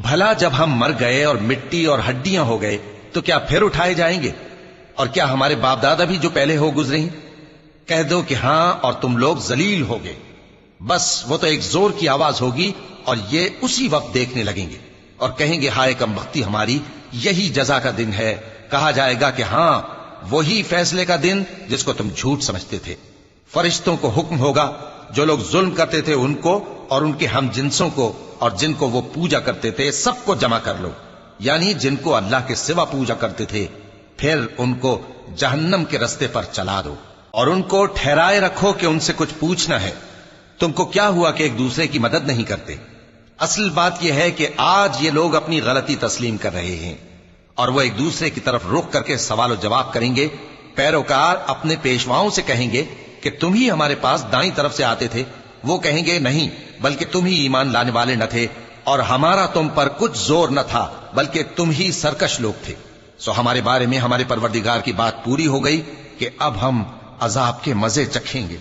بھلا جب ہم مر گئے اور مٹی اور ہڈیاں ہو گئے تو کیا پھر اٹھائے جائیں گے؟ اور کیا ہمارے باپ دادا بھی جو پہلے ہو گزرے ہیں؟ کہہ دو کہ ہاں، اور تم لوگ ذلیل ہوگے۔ بس وہ تو ایک زور کی آواز ہوگی اور یہ اسی وقت دیکھنے لگیں گے اور کہیں گے ہائے کم بختی ہماری، یہی جزا کا دن ہے۔ کہا جائے گا کہ ہاں، وہی فیصلے کا دن جس کو تم جھوٹ سمجھتے تھے۔ فرشتوں کو حکم ہوگا جو لوگ ظلم کرتے تھے ان کو اور ان کے ہم جنسوں کو اور جن کو وہ پوجا کرتے تھے سب کو جمع کر لو، یعنی جن کو اللہ کے سوا پوجا کرتے تھے، پھر ان کو جہنم کے رستے پر چلا دو اور ان کو ٹھہرائے رکھو کہ ان سے کچھ پوچھنا ہے۔ تم کو کیا ہوا کہ ایک دوسرے کی مدد نہیں کرتے؟ اصل بات یہ ہے کہ آج یہ لوگ اپنی غلطی تسلیم کر رہے ہیں اور وہ ایک دوسرے کی طرف رخ کر کے سوال و جواب کریں گے۔ پیروکار اپنے پیشواؤں سے کہیں گے کہ تم ہی ہمارے پاس دائیں طرف سے آتے تھے۔ وہ کہیں گے نہیں، بلکہ تم ہی ایمان لانے والے نہ تھے اور ہمارا تم پر کچھ زور نہ تھا، بلکہ تم ہی سرکش لوگ تھے۔ سو ہمارے بارے میں ہمارے پروردگار کی بات پوری ہو گئی کہ اب ہم عذاب کے مزے چکھیں گے۔